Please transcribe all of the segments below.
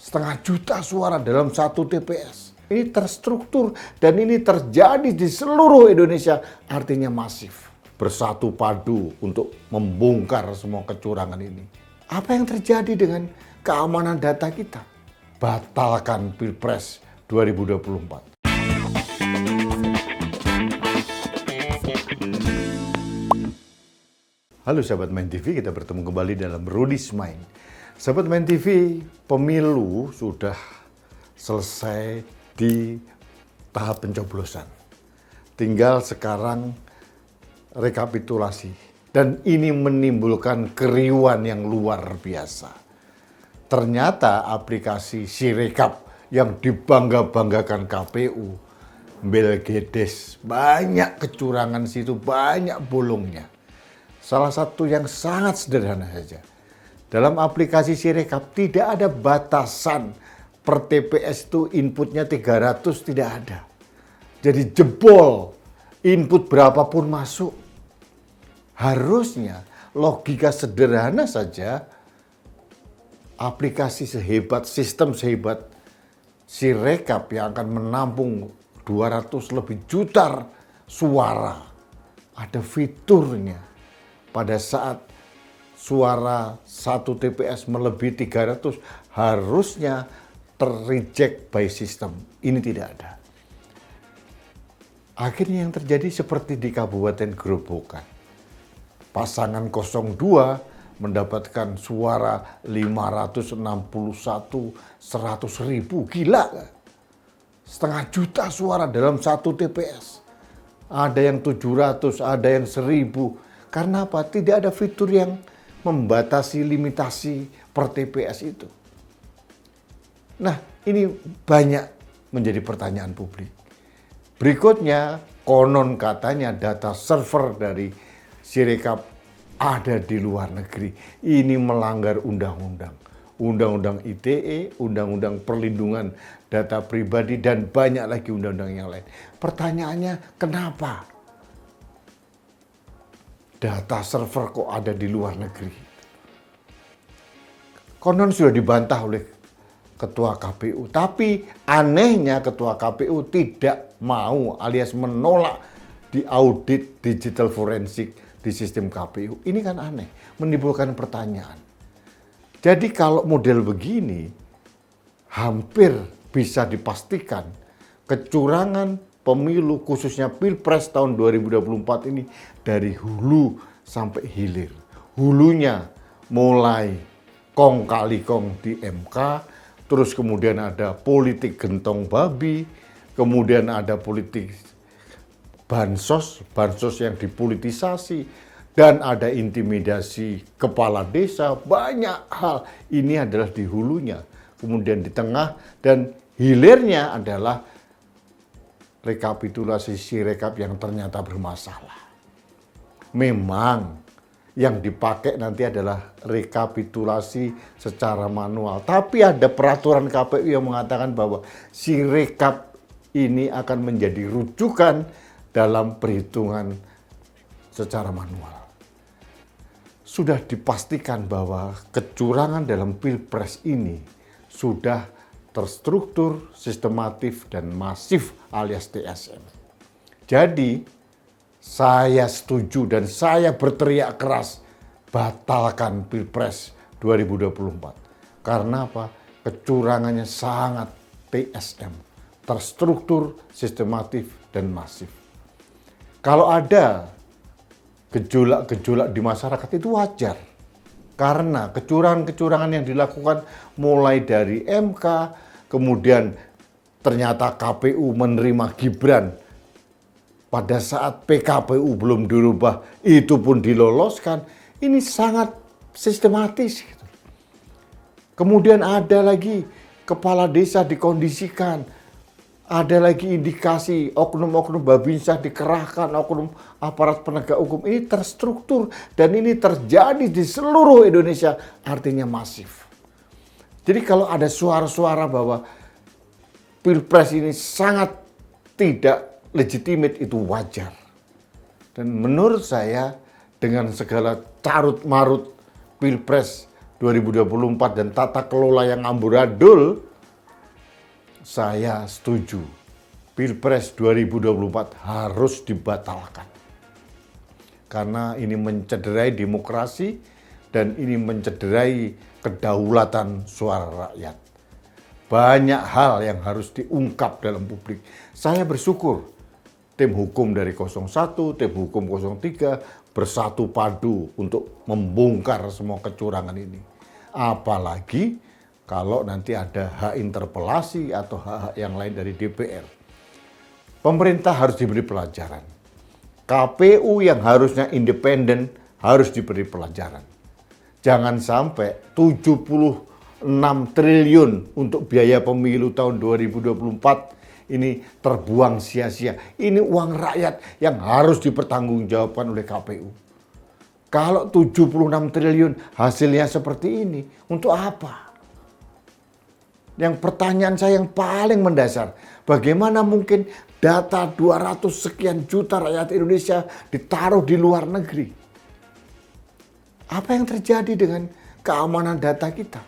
500.000 suara dalam satu TPS. Ini terstruktur dan ini terjadi di seluruh Indonesia, artinya masif. Bersatu padu untuk membongkar semua kecurangan ini. Apa yang terjadi dengan keamanan data kita? Batalkan Pilpres 2024. Halo sahabat Main TV, kita bertemu kembali dalam Rudy's Mind. Sahabat Main TV, pemilu sudah selesai di tahap pencoblosan. Tinggal sekarang rekapitulasi. Dan ini menimbulkan keriuhan yang luar biasa. Ternyata aplikasi Sirekap yang dibangga-banggakan KPU, Belgedes, banyak kecurangan situ, banyak bolongnya. Salah satu yang sangat sederhana saja. Dalam aplikasi Sirekap tidak ada batasan per TPS itu inputnya 300, tidak ada. Jadi jebol, input berapapun masuk. Harusnya logika sederhana saja, aplikasi sehebat, sistem sehebat Sirekap yang akan menampung 200 lebih juta suara. Ada fiturnya. Pada saat suara satu TPS melebihi 300, harusnya ter-reject by system. Ini tidak ada. Akhirnya yang terjadi seperti di Kabupaten Grobogan. Pasangan 02 mendapatkan suara 561, 100.000. Gila. 500.000 suara dalam satu TPS. Ada yang 700, ada yang 1.000. Karena apa? Tidak ada fitur yang membatasi limitasi per TPS itu. Nah, ini banyak menjadi pertanyaan publik. Berikutnya, konon katanya data server dari Sirekap ada di luar negeri. Ini melanggar undang-undang. Undang-undang ITE, Undang-undang Perlindungan Data Pribadi, dan banyak lagi undang-undang yang lain. Pertanyaannya, kenapa data server kok ada di luar negeri? Konon sudah dibantah oleh Ketua KPU. Tapi anehnya Ketua KPU tidak mau alias menolak diaudit digital forensik di sistem KPU. Ini kan aneh, menimbulkan pertanyaan. Jadi kalau model begini, hampir bisa dipastikan kecurangan pemilu khususnya Pilpres tahun 2024 ini dari hulu sampai hilir. Hulunya mulai kong kali kong di MK, terus kemudian ada politik gentong babi, kemudian ada politik bansos yang dipolitisasi, dan ada intimidasi kepala desa, banyak hal. Ini adalah di hulunya. Kemudian di tengah dan hilirnya adalah rekapitulasi Sirekap yang ternyata bermasalah. Memang yang dipakai nanti adalah rekapitulasi secara manual. Tapi ada peraturan KPU yang mengatakan bahwa Sirekap ini akan menjadi rujukan dalam perhitungan secara manual. Sudah dipastikan bahwa kecurangan dalam Pilpres ini sudah terstruktur, sistematif, dan masif alias TSM. Jadi, saya setuju dan saya berteriak keras, batalkan Pilpres 2024. Karena apa? Kecurangannya sangat TSM, terstruktur, sistematif, dan masif. Kalau ada gejolak-gejolak di masyarakat itu wajar. Karena kecurangan-kecurangan yang dilakukan mulai dari MK, kemudian ternyata KPU menerima Gibran pada saat PKPU belum dirubah, itu pun diloloskan. Ini sangat sistematis. Kemudian ada lagi kepala desa dikondisikan. Ada lagi indikasi oknum-oknum Babinsa dikerahkan, oknum aparat penegak hukum. Ini terstruktur dan ini terjadi di seluruh Indonesia, artinya masif. Jadi kalau ada suara-suara bahwa Pilpres ini sangat tidak legitimate, itu wajar. Dan menurut saya dengan segala carut-marut Pilpres 2024 dan tata kelola yang amburadul, saya setuju. Pilpres 2024 harus dibatalkan. Karena ini mencederai demokrasi dan ini mencederai kedaulatan suara rakyat. Banyak hal yang harus diungkap dalam publik. Saya bersyukur tim hukum dari 01, tim hukum 03 bersatu padu untuk membongkar semua kecurangan ini. Apalagi kalau nanti ada hak interpelasi atau hak-hak yang lain dari DPR. Pemerintah harus diberi pelajaran. KPU yang harusnya independen harus diberi pelajaran. Jangan sampai 76 triliun untuk biaya pemilu tahun 2024 ini terbuang sia-sia. Ini uang rakyat yang harus dipertanggungjawabkan oleh KPU. Kalau 76 triliun hasilnya seperti ini, untuk apa? Yang pertanyaan saya yang paling mendasar, bagaimana mungkin data 200 sekian juta rakyat Indonesia ditaruh di luar negeri? Apa yang terjadi dengan keamanan data kita?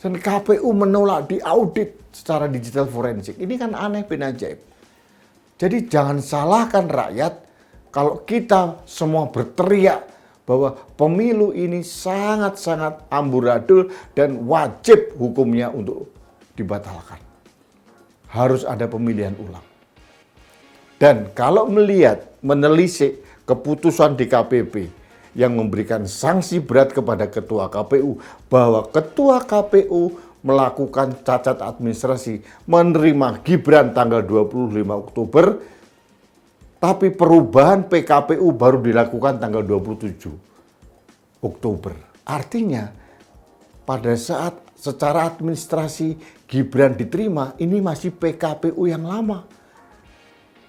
Dan KPU menolak diaudit secara digital forensik. Ini kan aneh bin ajaib. Jadi jangan salahkan rakyat kalau kita semua berteriak bahwa pemilu ini sangat-sangat amburadul dan wajib hukumnya untuk dibatalkan. Harus ada pemilihan ulang. Dan kalau menelisik keputusan DKPP yang memberikan sanksi berat kepada Ketua KPU, bahwa Ketua KPU melakukan cacat administrasi, menerima Gibran tanggal 25 Oktober, tapi perubahan PKPU baru dilakukan tanggal 27 Oktober. Artinya pada saat secara administrasi Gibran diterima, ini masih PKPU yang lama.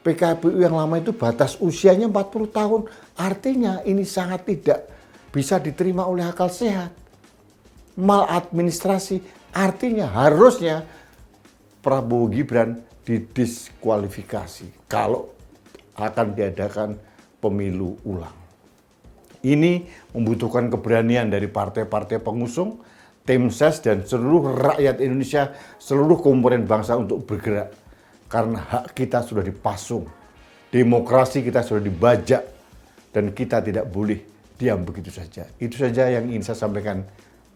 PKPU yang lama itu batas usianya 40 tahun. Artinya ini sangat tidak bisa diterima oleh akal sehat. Maladministrasi, artinya harusnya Prabowo Gibran didiskualifikasi kalau akan diadakan pemilu ulang. Ini membutuhkan keberanian dari partai-partai pengusung, tim ses dan seluruh rakyat Indonesia, seluruh komponen bangsa untuk bergerak. Karena hak kita sudah dipasung, demokrasi kita sudah dibajak, dan kita tidak boleh diam begitu saja. Itu saja yang ingin saya sampaikan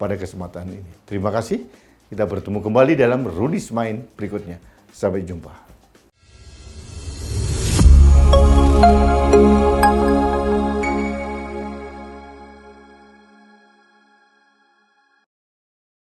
pada kesempatan ini. Terima kasih, kita bertemu kembali dalam Rudy's Mind berikutnya. Sampai jumpa.